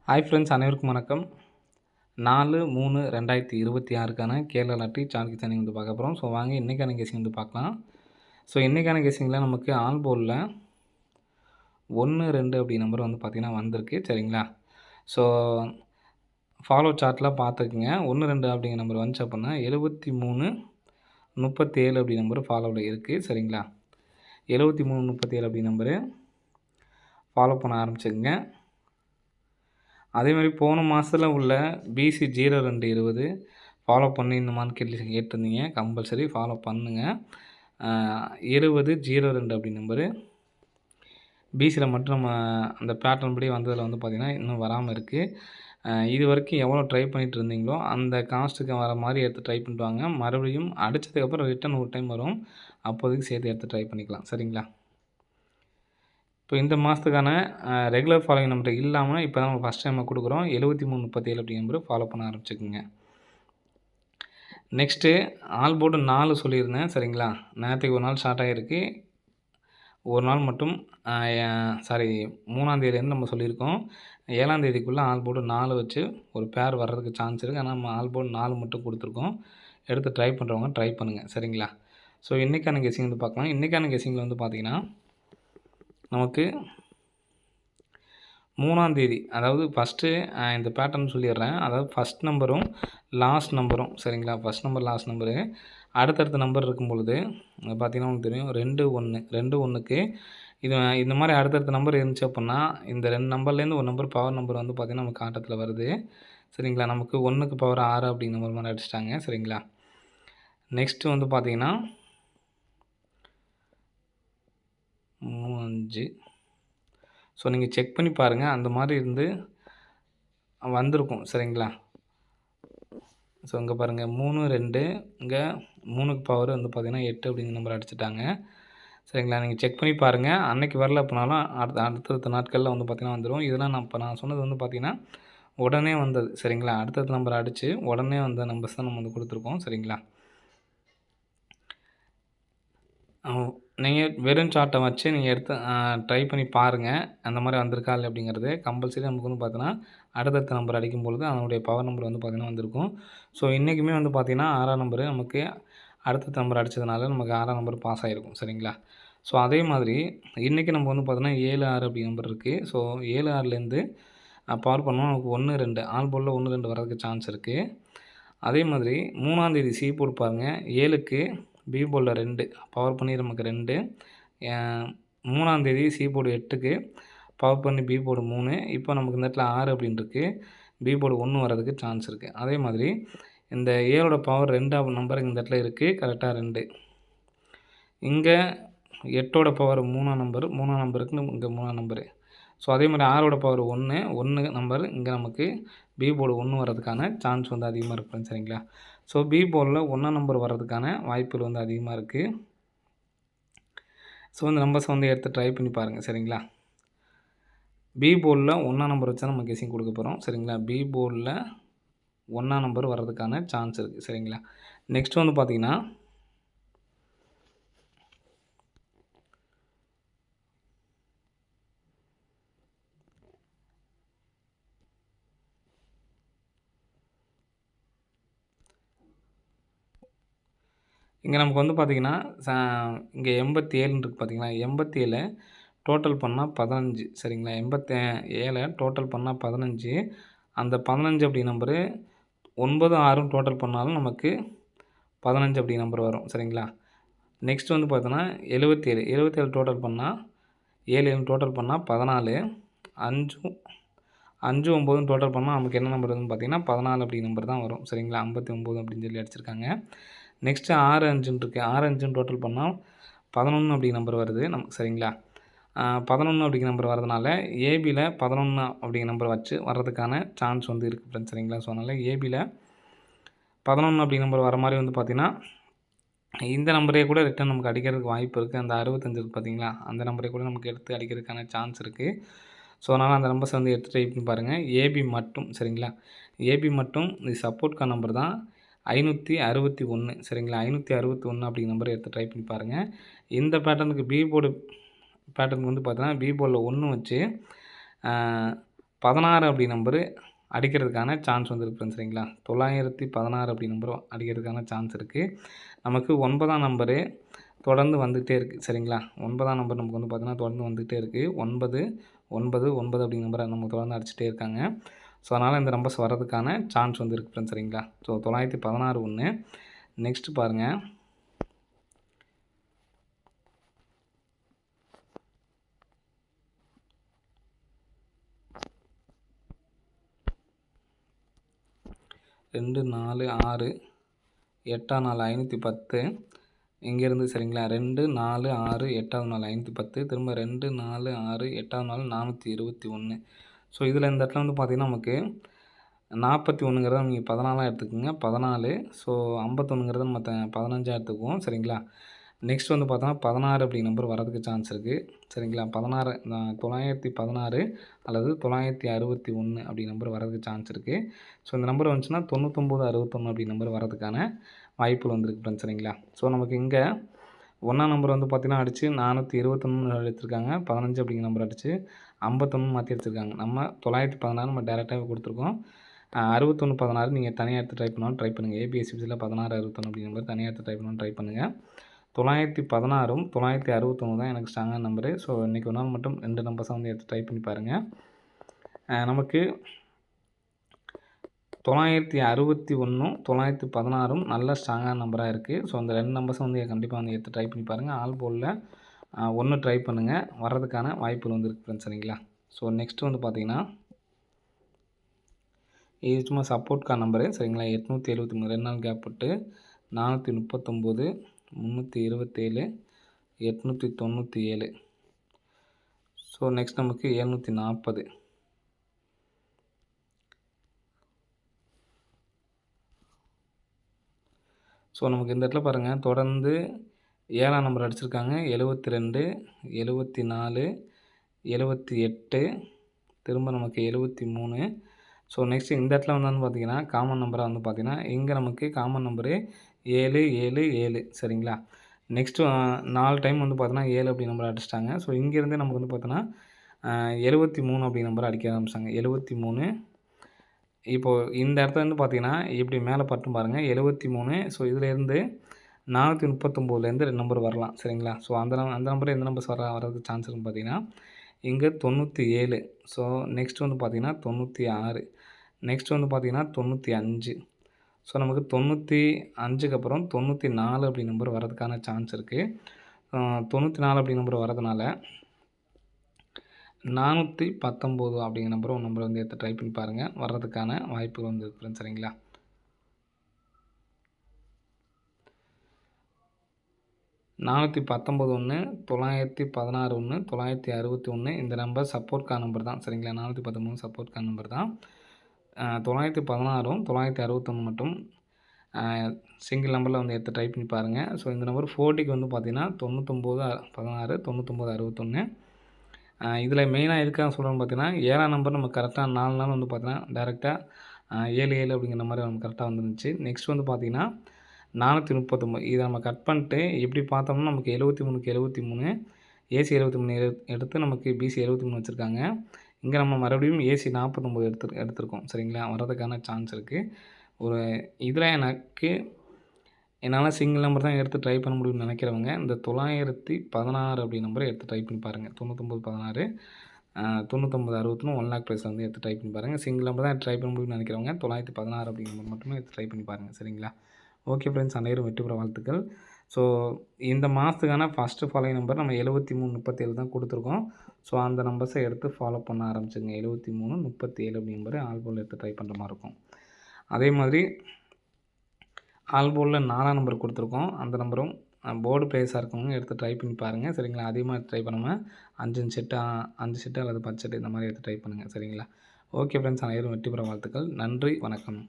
Hi friends, அனைவருக்கும் வணக்கம். 4/3/2026க்கான Kerala lottery charge தனி வந்து பார்க்க போகிறோம். ஸோ வாங்க இன்றைக்கான கெஸிங் வந்து பார்க்கலாம். ஸோ இன்றைக்கான கெஸிங்கில் நமக்கு ஆல் போர்டில் 1, 2 அப்படி நம்பர் வந்து பார்த்திங்கன்னா வந்திருக்கு. சரிங்களா? ஸோ ஃபாலோ சார்ட்டில் பார்த்துக்குங்க. 1, 2 அப்படிங்கிற நம்பர் வந்துச்சு அப்படின்னா 73, 37 அப்படி நம்பர் ஃபாலோவில் இருக்குது. சரிங்களா? 73, 37 அப்படி நம்பரு ஃபாலோ பண்ண ஆரம்பிச்சுக்குங்க. அதேமாதிரி போன மாதத்தில் உள்ள BC 0220 ஃபாலோ பண்ணிடணுமான்னு கேட்டிருந்தீங்க. கம்பல்சரி ஃபாலோ பண்ணுங்கள். 2002 அப்படி நம்பரு பிசியில் மட்டும் நம்ம அந்த பேட்டர்ன் படி வந்ததில் வந்து பார்த்திங்கன்னா இன்னும் வராமல் இருக்குது. இது வரைக்கும் எவ்வளோ ட்ரை பண்ணிகிட்டு இருந்தீங்களோ அந்த காஸ்ட்டுக்கு வர மாதிரி எடுத்து ட்ரை பண்ணிட்டு வாங்க. மறுபடியும் அடித்ததுக்கப்புறம் ரிட்டன் ஒரு டைம் வரும், அப்போதைக்கு சேர்த்து எடுத்து ட்ரை பண்ணிக்கலாம். சரிங்களா? இப்போ இந்த மாதத்துக்கான ரெகுலர் ஃபாலோயிங் நம்பர் இல்லாமல் இப்போ தான் நம்ம ஃபஸ்ட் டைம் கொடுக்குறோம். 73, 37 அப்படி நம்பர் ஃபாலோ பண்ண ஆரம்பிச்சுக்குங்க. நெக்ஸ்ட்டு ஆல் போர்டு 4 சொல்லியிருந்தேன். சரிங்களா? நேற்றுக்கு ஒரு நாள் ஸ்டார்ட் ஆகிருக்கு. ஒரு நாள் மட்டும் 3ஆம் தேதியிலேருந்து நம்ம சொல்லியிருக்கோம். 7ஆம் தேதிக்குள்ளே ஆல் போர்டு 4 வச்சு ஒரு பேர் வர்றதுக்கு சான்ஸ் இருக்குது. ஆனால் நம்ம ஆல் போர்டு 4 மட்டும் கொடுத்துருக்கோம். எடுத்து ட்ரை பண்ணுறவங்க ட்ரை பண்ணுங்கள். சரிங்களா? ஸோ இன்றைக்கான கெஸிங் வந்து பார்க்கலாம். இன்றைக்கான கெஸிங்கில் வந்து பார்த்திங்கன்னா நமக்கு 3ஆம் தேதி, அதாவது ஃபஸ்ட்டு இந்த பேட்டர்ன் சொல்லிடுறேன். அதாவது ஃபஸ்ட் நம்பரும் லாஸ்ட் நம்பரும், சரிங்களா? ஃபஸ்ட் நம்பர் லாஸ்ட் நம்பரு அடுத்தடுத்த நம்பர் இருக்கும் பொழுது பார்த்திங்கன்னா உங்களுக்கு தெரியும் 2, 1 2, 1க்கு இது இந்த மாதிரி அடுத்தடுத்த நம்பர் இருந்துச்சு அப்படின்னா இந்த 2 நம்பர்லேருந்து ஒரு நம்பர் பவர் நம்பர் வந்து பார்த்திங்கன்னா நமக்கு ஆட்டத்தில் வருது. சரிங்களா? நமக்கு 1க்கு பவர் 6 அப்படிங்கிற மாதிரி அடிச்சிட்டாங்க. சரிங்களா? நெக்ஸ்ட்டு வந்து பார்த்திங்கன்னா 3, 5. ஸோ நீங்கள் செக் பண்ணி பாருங்கள். அந்த மாதிரி இருந்து வந்திருக்கும். சரிங்களா? ஸோ இங்கே பாருங்கள் 3, 2 இங்கே 3க்கு பவர் வந்து பார்த்திங்கன்னா 8 அப்படிங்கிற நம்பர் அடிச்சிட்டாங்க. சரிங்களா? நீங்கள் செக் பண்ணி பாருங்கள். அன்றைக்கி வரல அப்படின்னாலும் அடுத்தடுத்த நாட்களில் வந்து பார்த்திங்கன்னா வந்துடும். இதெல்லாம் நான் சொன்னது வந்து பார்த்திங்கன்னா உடனே வந்தது. சரிங்களா? அடுத்தடுத்த நம்பர் அடித்து உடனே வந்த நம்பர்ஸ் தான் நம்ம வந்து கொடுத்துருக்கோம். சரிங்களா? நீங்கள் வெறும் சார்ட்டை வச்சு நீங்கள் எடுத்து ட்ரை பண்ணி பாருங்கள். அந்த மாதிரி வந்திருக்கா இல்லை அப்படிங்கிறது. கம்பல்சரி நமக்கு வந்து பார்த்தீங்கன்னா அடுத்தடுத்த நம்பர் அடிக்கும்பொழுது அதனுடைய பவர் நம்பர் வந்து பார்த்திங்கன்னா வந்திருக்கும். ஸோ இன்றைக்குமே வந்து பார்த்திங்கன்னா 6ஆம் நம்பரு நமக்கு அடுத்தடுத்த நம்பர் அடித்ததுனால நமக்கு 6ஆம் நம்பர் பாஸ் ஆகிருக்கும். சரிங்களா? ஸோ அதே மாதிரி இன்றைக்கி நம்ம வந்து பார்த்தீங்கன்னா 7, 6 அப்படி நம்பர் இருக்குது. ஸோ 7, 6லேருந்து பவர் பண்ணோம் நமக்கு 1, 2 ஆல் போர்டில் 1, 2 வரதுக்கு சான்ஸ் இருக்குது. அதே மாதிரி 3ஆம் தேதி சி போர்டு பாருங்கள். 7க்கு பி போர்டில் 2 பவர் பண்ணி நமக்கு 2. 3ஆம் தேதி சி போர்டு 8க்கு பவர் பண்ணி பி போர்டு 3. இப்போ நமக்கு இந்த இடத்துல 6 அப்படின்னு இருக்குது. பி போர்டு 1 வரதுக்கு சான்ஸ் இருக்குது. அதே மாதிரி இந்த ஏழோட பவர் 2ஆம் நம்பர் இந்த இடத்துல இருக்குது. கரெக்டாக 2. இங்கே 8ஓட பவர் 3ஆம் நம்பர். 3ஆம் நம்பருக்கு இங்கே 3ஆம் நம்பரு. ஸோ அதே மாதிரி 6ஓட பவர் 1 நம்பர் இங்கே நமக்கு பி போர்டு 1 வரதுக்கான சான்ஸ் வந்து அதிகமாக இருக்குது. சரிங்களா? ஸோ பி போர்டில் 1ஆம் நம்பர் வர்றதுக்கான வாய்ப்புகள் வந்து அதிகமாக இருக்குது. ஸோ இந்த நம்பர்ஸ் வந்து எடுத்து ட்ரை பண்ணி பாருங்கள். சரிங்களா? பி போர்டில் 1ஆம் நம்பர் வச்சா நம்ம கெஸிங் கொடுக்க போகிறோம். சரிங்களா? பி போர்டில் 1ஆம் நம்பர் வர்றதுக்கான சான்ஸ் இருக்குது. சரிங்களா? நெக்ஸ்ட் வந்து பார்த்திங்கன்னா இங்கே நமக்கு வந்து பார்த்திங்கன்னா இங்கே 87 இருக்குது. பார்த்திங்களா? 87 டோட்டல் பண்ணால் 15. சரிங்களா? 87 டோட்டல் பண்ணால் 15. அந்த 15 அப்படி நம்பரு 9, 6 டோட்டல் பண்ணாலும் நமக்கு 15 அப்படி நம்பர் வரும். சரிங்களா? நெக்ஸ்ட் வந்து பார்த்தோன்னா 77 டோட்டல் பண்ணால் 7 டோட்டல் பண்ணால் 14. 5, 9 டோட்டல் பண்ணால் நமக்கு என்ன நம்பர் வருதுன்னு பார்த்திங்கன்னா 14 அப்படி நம்பர் தான் வரும். சரிங்களா? 59 அப்படின்னு சொல்லி அடிச்சிருக்காங்க. நெக்ஸ்ட்டு 6, 5 இருக்குது. 6, 5 டோட்டல் பண்ணால் 11 அப்படி நம்பர் வருது நமக்கு. சரிங்களா? 11 அப்படிங்கிற நம்பர் வரதுனால ஏபியில் 11 அப்படிங்கிற நம்பர் வச்சு வர்றதுக்கான சான்ஸ் வந்து இருக்குது ஃப்ரெண்ட்ஸ். சரிங்களா? ஸோ அதனால் ஏபியில் 11 அப்படிங்கிற நம்பர் வர மாதிரி வந்து பார்த்திங்கன்னா இந்த நம்பரே கூட ரிட்டன் நமக்கு அடிக்கிறதுக்கு வாய்ப்பு இருக்குது. அந்த 65 இருக்குது பார்த்திங்களா? அந்த நம்பரே கூட நமக்கு எடுத்து அடிக்கிறதுக்கான சான்ஸ் இருக்குது. ஸோ அதனால் அந்த நம்பர்ஸ் வந்து எடுத்து ட்ரை பண்ணி பாருங்கள். ஏபி மட்டும். சரிங்களா? ஏபி மட்டும் இது சப்போர்ட்கான நம்பர் தான் 561. சரிங்களா? 561 அப்படிங்கிற நம்பரை எடுத்து ட்ரை பண்ணி பாருங்கள். இந்த பேட்டர்னுக்கு பி போர்டு பேட்டர்னுக்கு வந்து பார்த்தீங்கன்னா பி போர்டில் 1 வச்சு 16 அப்படி நம்பரு அடிக்கிறதுக்கான சான்ஸ் வந்துருக்கு ஃப்ரெண்ட்ஸ். சரிங்களா? 916 அப்படி நம்பரும் அடிக்கிறதுக்கான சான்ஸ் இருக்குது. நமக்கு 9ஆம் நம்பரு தொடர்ந்து வந்துகிட்டே இருக்குது. சரிங்களா? 9ஆம் நம்பர் நமக்கு வந்து பார்த்தீங்கன்னா தொடர்ந்து வந்துகிட்டே இருக்குது. 9, 9, 9 அப்படிங்கிற நம்பரை நம்ம தொடர்ந்து அடிச்சுட்டே இருக்காங்க. ஸோ அதனால் இந்த நம்பர்ஸ் வர்றதுக்கான சான்ஸ் வந்து இருக்குது ஃப்ரெண்ட்ஸ். சரிங்களா? ஸோ 916 ஒன்று. நெக்ஸ்ட் பாருங்கள். ரெண்டு 4 6 8ஆம் நாள் 510 இங்கேருந்து. சரிங்களா? 2 4 6 8ஆவது நாள் 510 திரும்ப 2 4 6 8ஆவது நாள் 421. ஸோ இதில் இந்த இடத்துல வந்து பார்த்திங்கன்னா நமக்கு 41ங்கிறத நீங்கள் 14ஆக எடுத்துக்கோங்க. 14. ஸோ 51ங்கிறத நம்ம 15ஆக எடுத்துக்குவோம். சரிங்களா? நெக்ஸ்ட் வந்து பார்த்தோன்னா 16 அப்படிங்கிற நம்பர் வரதுக்கு சான்ஸ் இருக்குது. சரிங்களா? 16 916 அல்லது 961 அப்படி நம்பர் வரதுக்கு சான்ஸ் இருக்குது. ஸோ இந்த நம்பர் வந்துச்சுன்னா 9961 அப்படி நம்பர் வரதுக்கான வாய்ப்புகள் வந்துருக்கு ஃப்ரெண்ட்ஸ். சரிங்களா? ஸோ நமக்கு இங்கே 1ஆம் நம்பர் வந்து பார்த்திங்கன்னா அடித்து 421 எடுத்திருக்காங்க. 15 அப்படிங்கிற நம்பர் அடித்து 51 மாற்றி எடுத்திருக்காங்க. நம்ம 916 நம்ம டேரெக்டாகவே கொடுத்துருக்கோம். 61 16 நீங்கள் தனியாக எடுத்து ட்ரை பண்ணாலும் ட்ரை பண்ணுங்கள். ஏபிஎஸ்சிபிசியில் 16 61 அப்படிங்கிற நம்பர் தனியாக எடுத்து ட்ரை பண்ணாலும் ட்ரை பண்ணுங்கள். 916ம் 961 தான் எனக்கு ஸ்ட்ராங்கான நம்பரு. ஸோ இன்றைக்கி ஒரு நாள் மட்டும் 2 நம்பர்ஸாக வந்து எடுத்து ட்ரை பண்ணி பாருங்கள். நமக்கு 961ம் 916ம் நல்ல ஸ்ட்ராங்கான நம்பராக இருக்குது. ஸோ அந்த 2 நம்பர்ஸும் வந்து கண்டிப்பாக வந்து எடுத்து ட்ரை பண்ணி பாருங்கள். ஆல் போலில் 1 ட்ரை பண்ணுங்கள். வர்றதுக்கான வாய்ப்புகள் வந்து இருக்குது ஃப்ரெண்ட்ஸ். சரிங்களா? ஸோ நெக்ஸ்ட்டு வந்து பார்த்திங்கன்னா இது சும்மா சப்போர்ட்கான நம்பரு. சரிங்களா? 873 2 நாள் கேப் விட்டு 439 327 897. ஸோ நெக்ஸ்ட் நமக்கு 740. ஸோ நமக்கு இந்த இடத்துல பாருங்கள் தொடர்ந்து 7ஆம் நம்பர் அடிச்சிருக்காங்க. 72 74 78 திரும்ப நமக்கு 73. ஸோ நெக்ஸ்ட் இந்த இடத்துல வந்து பார்த்திங்கன்னா காமன் நம்பராக வந்து பார்த்திங்கன்னா இங்கே நமக்கு காமன் நம்பரு 7 7 7. சரிங்களா? நெக்ஸ்ட்டு 4 டைம் வந்து பார்த்தோன்னா 7 அப்படி நம்பர் அடிச்சிட்டாங்க. ஸோ இங்கேருந்தே நமக்கு வந்து பார்த்தோன்னா 73 அப்படி நம்பர் அடிக்க ஆரம்பிச்சாங்க. 73. இப்போது இந்த இடத்துல வந்து பார்த்திங்கன்னா இப்படி மேலே பட்டும் பாருங்கள் 73. ஸோ இதிலேருந்து 439லேருந்து 2 நம்பர் வரலாம். சரிங்களா? ஸோ அந்த நம்பர் எந்த நம்பர்ஸ் வரதுக்கு சான்ஸ் இருக்குன்னு பார்த்தீங்கன்னா இங்கே 97. ஸோ நெக்ஸ்ட் வந்து பார்த்திங்கன்னா 96. நெக்ஸ்ட் வந்து பார்த்திங்கன்னா 95. ஸோ நமக்கு 95க்கு அப்புறம் 94 அப்படி நம்பர் வரதுக்கான சான்ஸ் இருக்குது. 94 அப்படி நம்பர் வரதுனால 419 அப்படிங்கிற நம்பர் ஒரு நம்பர் வந்து எடுத்து ட்ரை பண்ணி பாருங்கள். வர்றதுக்கான வாய்ப்புகள் வந்து இருக்குது. சரிங்களா? நானூற்றி 19 1 916 1 961 இந்த நம்பர் சப்போர்ட்கான நம்பர் தான். சரிங்களா? 419 சப்போர்ட்கான நம்பர் தான். 916ம் 961 மட்டும் சிங்கிள் நம்பரில் வந்து எடுத்து ட்ரை பண்ணி பாருங்கள். ஸோ இந்த நம்பர் 4டிக்கு வந்து பார்த்திங்கன்னா 99 16 99 61. இதில் மெயினாக எதுக்காக சொல்கிறோன்னு பார்த்தீங்கன்னா 7ஆம் நம்பர் நம்ம கரெக்டாக 4 நாள் வந்து பார்த்தீங்கன்னா டேரெக்டாக 7 7 அப்படிங்கிற மாதிரி நமக்கு கரெக்டாக வந்துருந்துச்சு. நெக்ஸ்ட் வந்து பார்த்திங்கன்னா 439 இதை நம்ம கட் பண்ணிட்டு எப்படி பார்த்தோம்னா நமக்கு 73க்கு 73 ஏசி 73 எடுத்து நமக்கு பிசி 73 வச்சுருக்காங்க. இங்கே நம்ம மறுபடியும் ஏசி 49 எடுத்திருக்கோம். சரிங்களா? வர்றதுக்கான சான்ஸ் இருக்குது. ஒரு இதில் என்னால் சிங்கிள் நம்பர் தான் எடுத்து ட்ரை பண்ண முடியும்னு நினைக்கிறவங்க இந்த 916 அப்படி நம்பரை எடுத்து ட்ரை பண்ணி பாருங்கள். 99 16 99 61 1 லேக் ப்ரைஸில் வந்து எடுத்து ட்ரை பண்ணி பாருங்கள். சிங்கிள் நம்பர் தான் ட்ரை பண்ண முடியும்னு நினைக்கிறவங்க 916 அப்படிங்கிற நம்பர் மட்டுமே எடுத்து ட்ரை பண்ணி பாருங்கள். சரிங்களா? ஓகே ஃப்ரெண்ட்ஸ், அனைவரும் வெற்றி பெற வாழ்த்துக்கள். ஸோ இந்த மாதத்துக்கான ஃபஸ்ட்டு ஃபாலோயிங் நம்பர் நம்ம 73 37 தான் கொடுத்துருக்கோம். ஸோ அந்த நம்பர்ஸை எடுத்து ஃபாலோ பண்ண ஆரம்பிச்சுங்க. 73 37 அப்படி நம்பர் ஆல்போல் எடுத்து ட்ரை பண்ணுற மாதிரி இருக்கும். அதே மாதிரி ஆல்போலில் 4ஆம் நம்பர் கொடுத்துருக்கோம். அந்த நம்பரும் போர்டு பிளேஸாக இருக்கவங்க எடுத்து ட்ரை பண்ணி பாருங்கள். சரிங்களா? அதிகமாக ட்ரை பண்ணாமல் 5 செட்டு அல்லது 10 செட்டு இந்த மாதிரி எடுத்து ட்ரை பண்ணுங்கள். சரிங்களா? ஓகே ஃப்ரெண்ட்ஸ், அனைவரும் வெற்றி பெற வாழ்த்துக்கள். நன்றி, வணக்கம்.